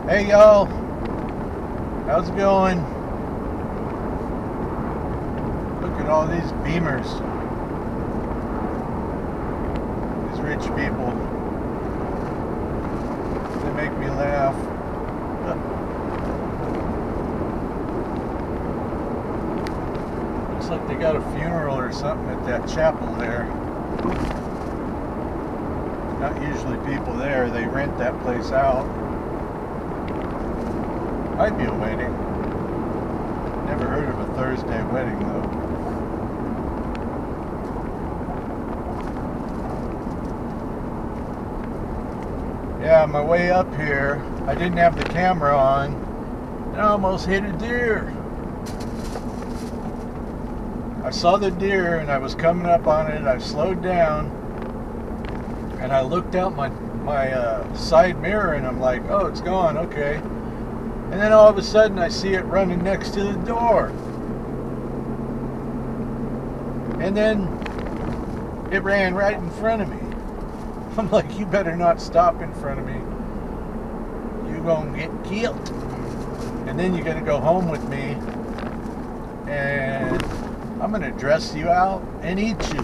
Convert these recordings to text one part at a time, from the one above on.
Hey y'all, how's it going? Look at all these Beamers. These rich people. They make me laugh. Looks like they got a funeral or something at that chapel there. Not usually people there. They rent that place out. Might be a wedding. Never heard of a Thursday wedding though. Yeah, on my way up here, I didn't have the camera on, and I almost hit a deer. I saw the deer and I was coming up on it. I slowed down and I looked out my side mirror and I'm like, oh, it's gone, okay. And then all of a sudden I see it running next to the door. And then it ran right in front of me. I'm like, you better not stop in front of me. You're gonna get killed. And then you're gonna go home with me and I'm gonna dress you out and eat you.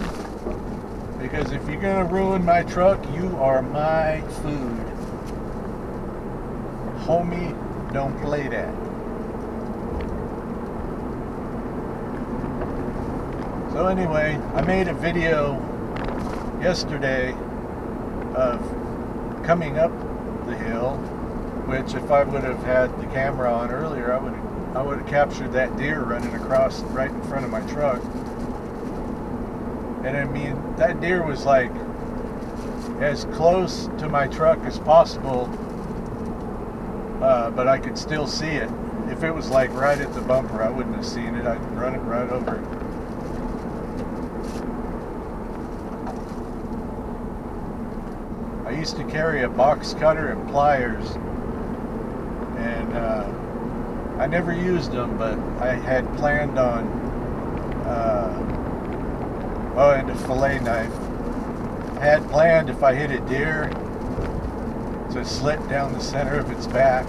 Because if you're gonna ruin my truck, you are my food. Homie, don't play that. So anyway, I made a video yesterday of coming up the hill, which if I would have had the camera on earlier, I would have captured that deer running across right in front of my truck. And I mean, that deer was like as close to my truck as possible, but I could still see it. If it was like right at the bumper, I wouldn't have seen it. I'd run it right over it. I used to carry a box cutter and pliers, and I never used them, but I had planned on and a fillet knife. I had planned, if I hit a deer, to slit down the center of its back,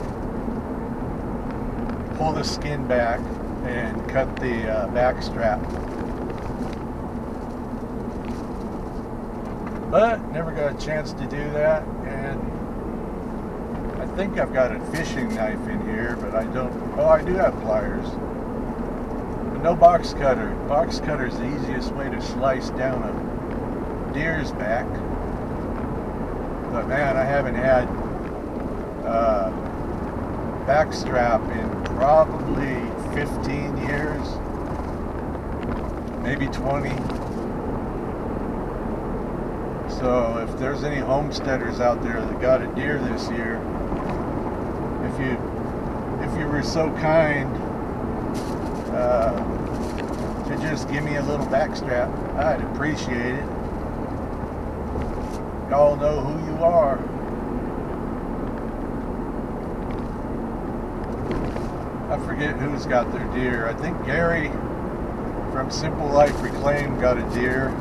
pull the skin back, and cut the back strap. But never got a chance to do that, and I think I've got a fishing knife in here, but I don't. Oh, I do have pliers. But no box cutter. Box cutter is the easiest way to slice down a deer's back. But man, I haven't had back strap in probably 15 years, maybe 20. So if there's any homesteaders out there that got a deer this year, if you were so kind to just give me a little back strap, I'd appreciate it. Y'all know who you are. I forget who's got their deer. I think Gary from Simple Life Reclaimed got a deer.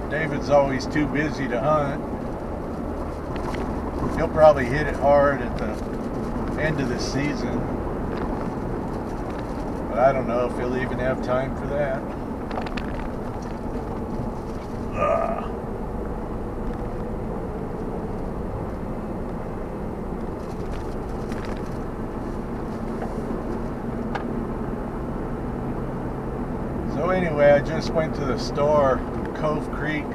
David's always too busy to hunt. He'll probably hit it hard at the end of the season. But I don't know if he'll even have time for that. So anyway, I just went to the store, Cove Creek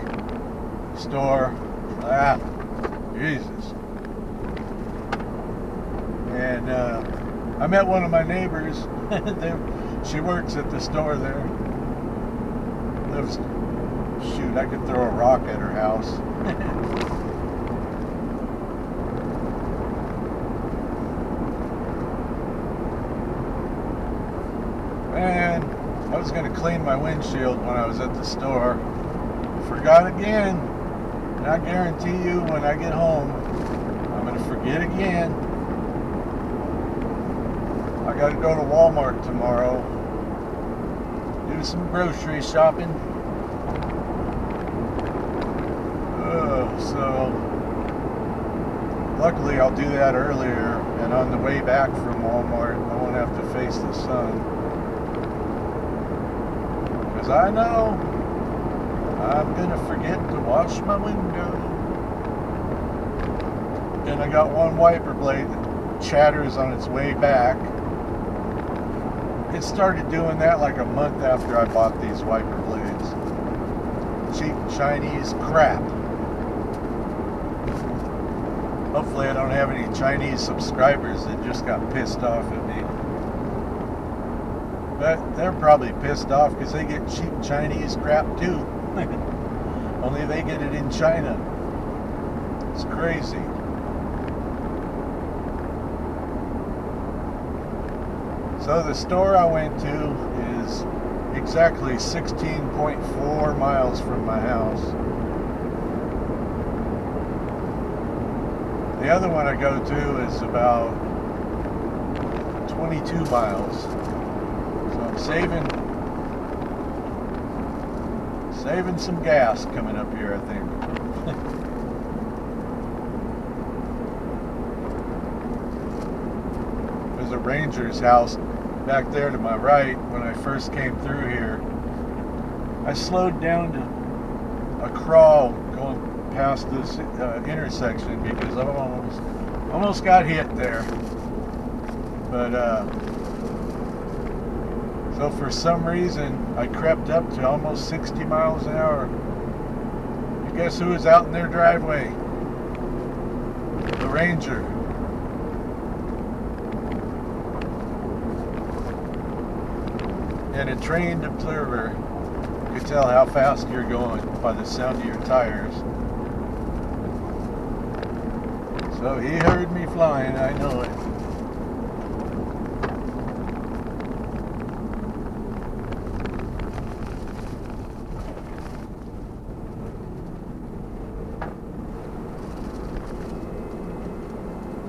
store. Jesus. And I met one of my neighbors. She works at the store there. Lives, shoot, I could throw a rock at her house. Man, I was going to clean my windshield when I was at the store. Forgot again. And I guarantee you when I get home, I'm going to forget again. I got to go to Walmart tomorrow. Do some grocery shopping. So luckily I'll do that earlier, and on the way back from Walmart I won't have to face the sun, because I know I'm gonna forget to wash my window. And I got one wiper blade that chatters on its way back. It started doing that like a month after I bought these wiper blades. Cheap Chinese crap. Hopefully I don't have any Chinese subscribers that just got pissed off at me. But they're probably pissed off because they get cheap Chinese crap too. Only they get it in China. It's crazy. So the store I went to is exactly 16.4 miles from my house. The other one I go to is about 22 miles. So I'm saving some gas coming up here, I think. There's a ranger's house back there to my right. When I first came through here, I slowed down to a crawl going past this intersection because I almost got hit there. But so for some reason I crept up to almost 60 miles an hour. You guess who was out in their driveway? The Ranger. And a trained observer can tell how fast you're going by the sound of your tires. So he heard me flying, I know it.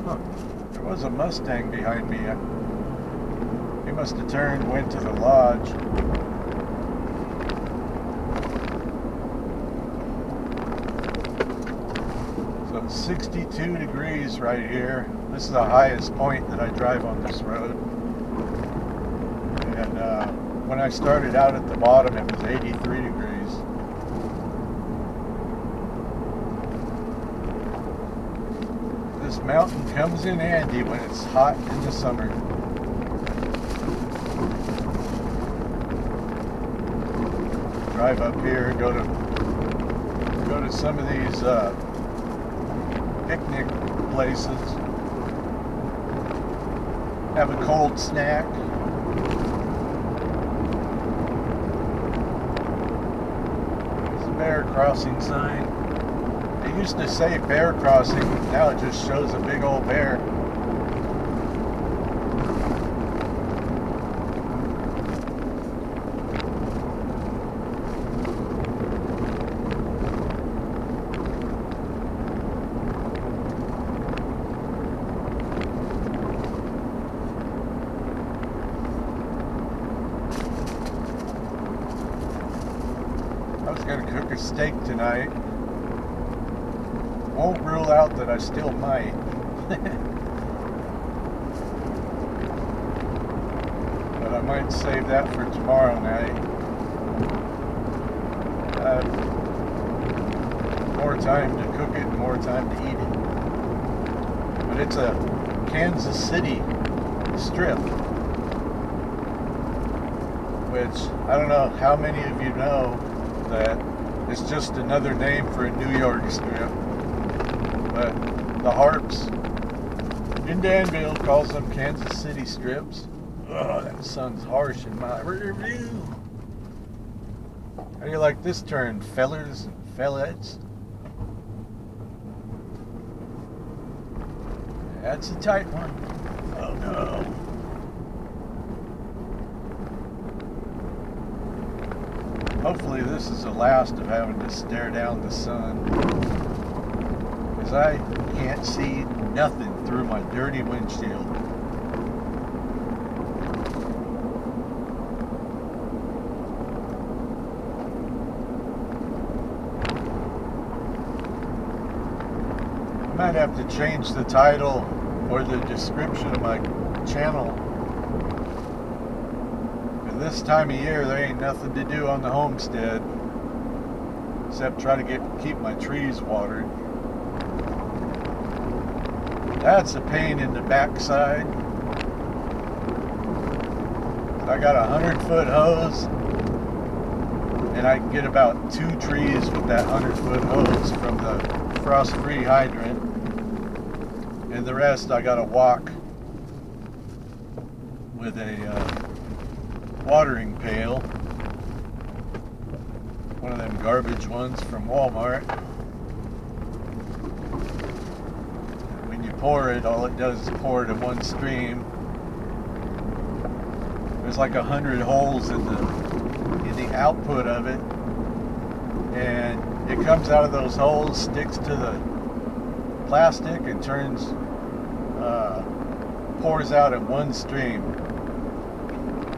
Huh, there was a Mustang behind me. He must have turned, went to the lodge. So it's 62 degrees right here. This is the highest point that I drive on this road. And when I started out at the bottom, it was 83 degrees. This mountain comes in handy when it's hot in the summer. Drive up here, go to some of these picnic places, have a cold snack. There's a bear crossing sign. It used to say bear crossing, now it just shows a big old bear. I was going to cook a steak tonight. Won't rule out that I still might. But I might save that for tomorrow night. More time to cook it, more time to eat it. But it's a Kansas City strip, which I don't know how many of you know that it's just another name for a New York strip. But the Harps in Danville calls them Kansas City strips. Oh, that sounds harsh in my review. How do you like this turn, fellers and fellettes? That's a tight one. Oh no. Hopefully this is the last of having to stare down the sun, because I can't see nothing through my dirty windshield. might have to change the title or the description of my channel. At this time of year, there ain't nothing to do on the homestead except try to keep my trees watered. That's a pain in the backside. I got a 100-foot hose, and I can get about 2 trees with that 100-foot hose from the frost-free hydrant, and the rest I gotta walk with a watering pail, one of them garbage ones from Walmart. When you pour it, all it does is pour it in one stream. There's like 100 holes in the output of it, and it comes out of those holes, sticks to the plastic, and pours out in one stream.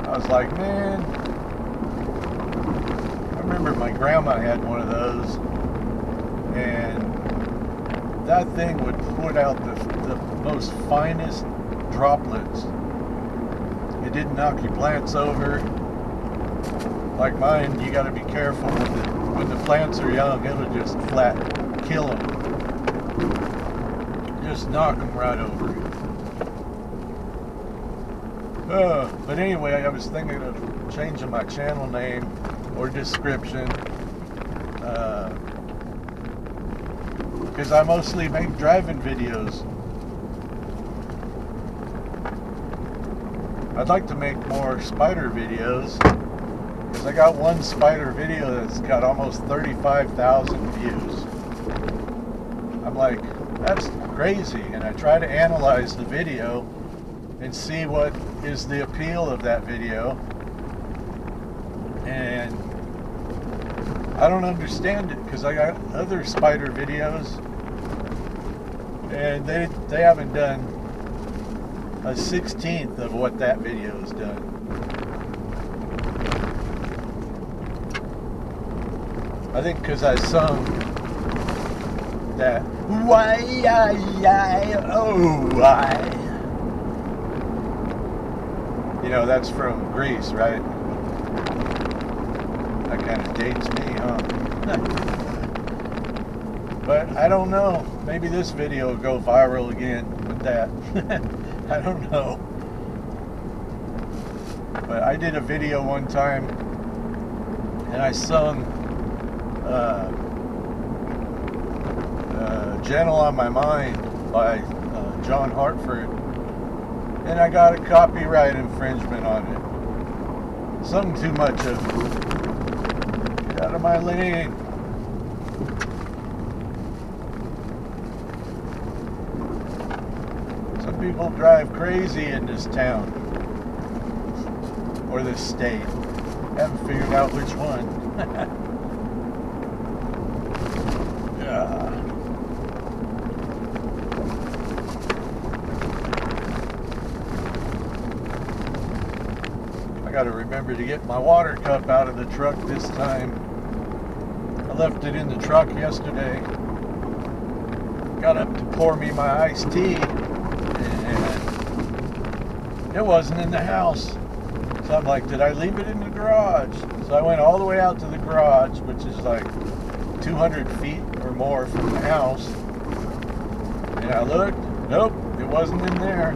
I was like, man, I remember my grandma had one of those, and that thing would put out the most finest droplets. It didn't knock your plants over. Like mine, you got to be careful when the plants are young. It'll just flat kill them. Just knock them right over. But anyway, I was thinking of changing my channel name or description, because I mostly make driving videos. I'd like to make more spider videos, because I got one spider video that's got almost 35,000 views. I'm like, that's crazy, and I try to analyze the video and see what is the appeal of that video, and I don't understand it, because I got other spider videos and they haven't done a 16th of what that video has done. I think because I sung that why oh why. You know, that's from Grease, right? That kind of dates me, huh? But I don't know. Maybe this video will go viral again with that. I don't know. But I did a video one time, and I sung Gentle on My Mind by John Hartford. And I got a copyright infringement on it. Sung too much of it. Get out of my lane. Some people drive crazy in this town. Or this state. Haven't figured out which one. I gotta remember to get my water cup out of the truck this time. I left it in the truck yesterday. Got up to pour me my iced tea, and it wasn't in the house. So I'm like, did I leave it in the garage? So I went all the way out to the garage, which is like 200 feet or more from the house. And I looked, nope, it wasn't in there.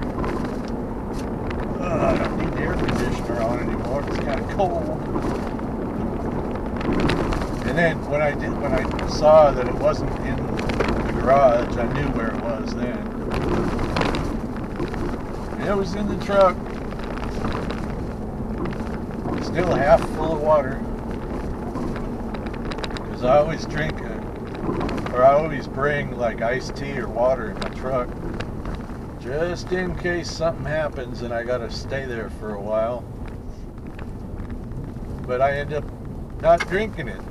I don't need the air conditioner on anymore. It's kind of cold. And then when I saw that it wasn't in the garage, I knew where it was then. And it was in the truck. Still half full of water. Because I always drink or I always bring like iced tea or water in my truck, just in case something happens and I gotta stay there for a while. But I end up not drinking it.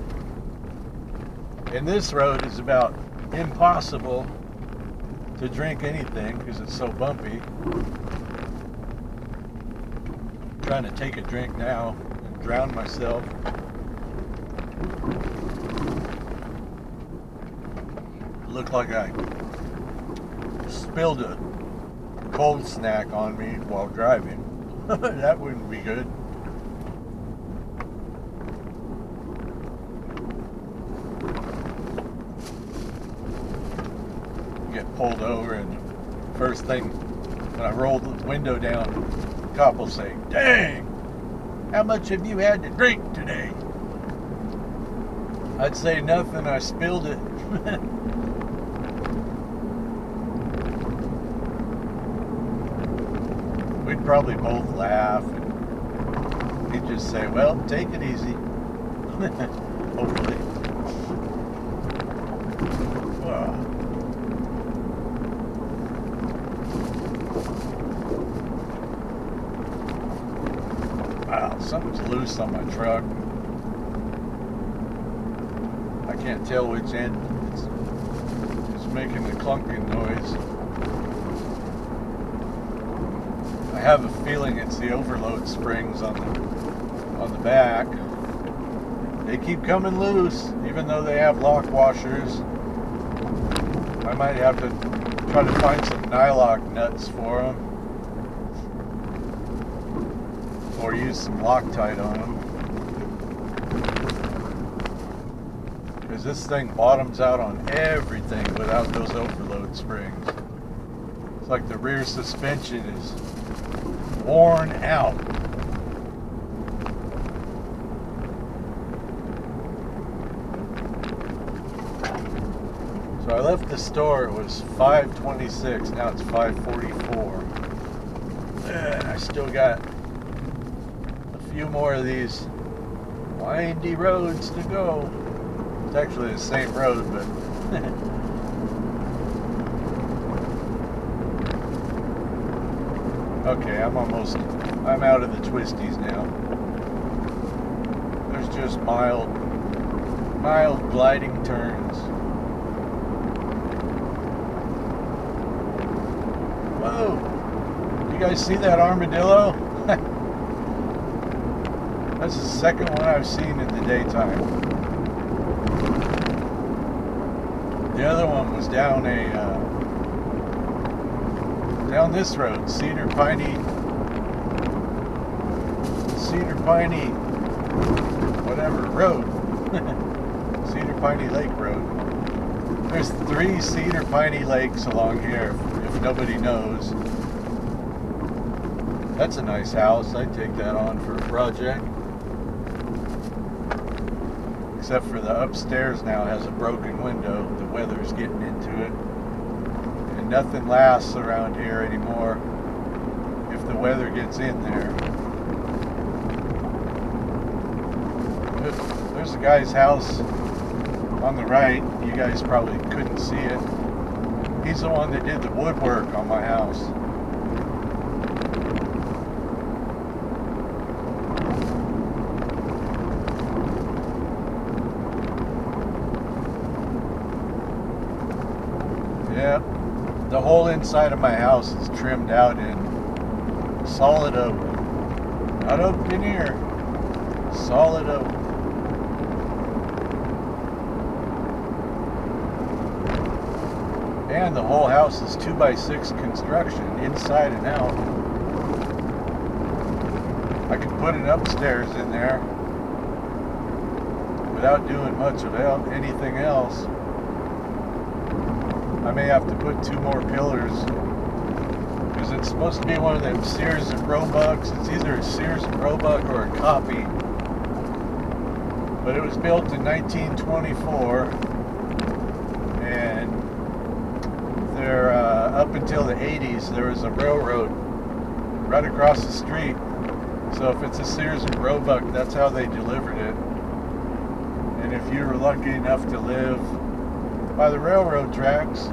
And this road is about impossible to drink anything because it's so bumpy. I'm trying to take a drink now and drown myself. Look like I spilled a cold snack on me while driving. That wouldn't be good. Get pulled over, and first thing when I roll the window down, the cop will say, "Dang, how much have you had to drink today?" I'd say nothing, I spilled it. We'd probably both laugh, and he'd just say, "Well, take it easy." Hopefully. Wow, something's loose on my truck. I can't tell which end. It's making a clunking noise. I have a feeling it's the overload springs on the back. They keep coming loose, even though they have lock washers. I might have to try to find some nylock nuts for them, or use some Loctite on them, because this thing bottoms out on everything without those overload springs. It's like the rear suspension is worn out. So I left the store, it was 5:26, now it's 5:44. And I still got a few more of these windy roads to go. It's actually the same road, but okay, I'm out of the twisties now. There's just mild gliding turns. Whoa! You guys see that armadillo? That's the second one I've seen in the daytime. The other one was down down this road, Cedar Piney, whatever road. Cedar Piney Lake Road. There's 3 Cedar Piney lakes along here, if nobody knows. That's a nice house. I'd take that on for a project. Except for the upstairs now has a broken window. The weather's getting into it. And nothing lasts around here anymore if the weather gets in there. There's a guy's house on the right. You guys probably couldn't see it. He's the one that did the woodwork on my house. Yep, the whole inside of my house is trimmed out in solid oak. Not oak veneer, solid oak. And the whole house is 2x6 construction, inside and out. I could put it upstairs in there without doing much of anything else. I may have to put 2 more pillars, because it's supposed to be one of them Sears and Roebucks. It's either a Sears and Roebuck or a copy. But it was built in 1924, and there, up until the 80s, there was a railroad right across the street. So if it's a Sears and Roebuck, that's how they delivered it. And if you were lucky enough to live by the railroad tracks,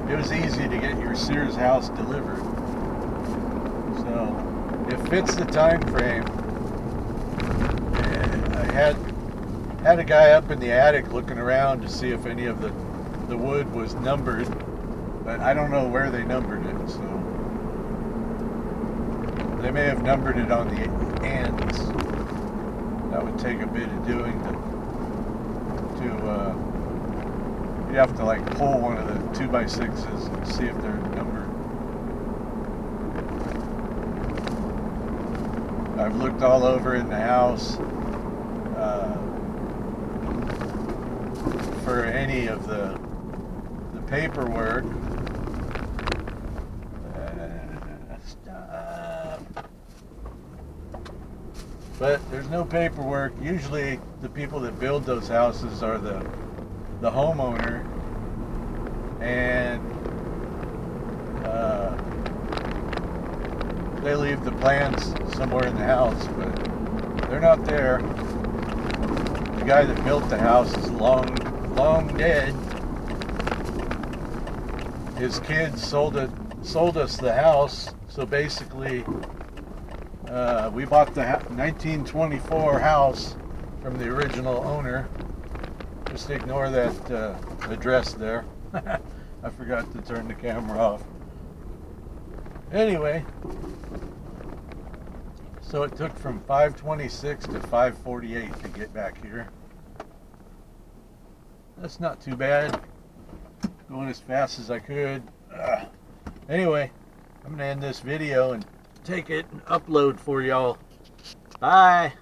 it was easy to get your Sears house delivered. So it fits the time frame. And I had a guy up in the attic looking around to see if any of the wood was numbered, but I don't know where they numbered it, so they may have numbered it on the ends. That would take a bit of doing to You have to like pull one of the 2x6s and see if they're numbered. I've looked all over in the house for any of the paperwork. Stop. But there's no paperwork. Usually the people that build those houses are the homeowner, and they leave the plans somewhere in the house, but they're not there. The guy that built the house is long dead. His kids sold us the house, so basically we bought the 1924 house from the original owner. Just ignore that address there. I forgot to turn the camera off. Anyway, so it took from 5:26 to 5:48 to get back here. That's not too bad. Going as fast as I could. Anyway, I'm going to end this video and take it and upload for y'all. Bye.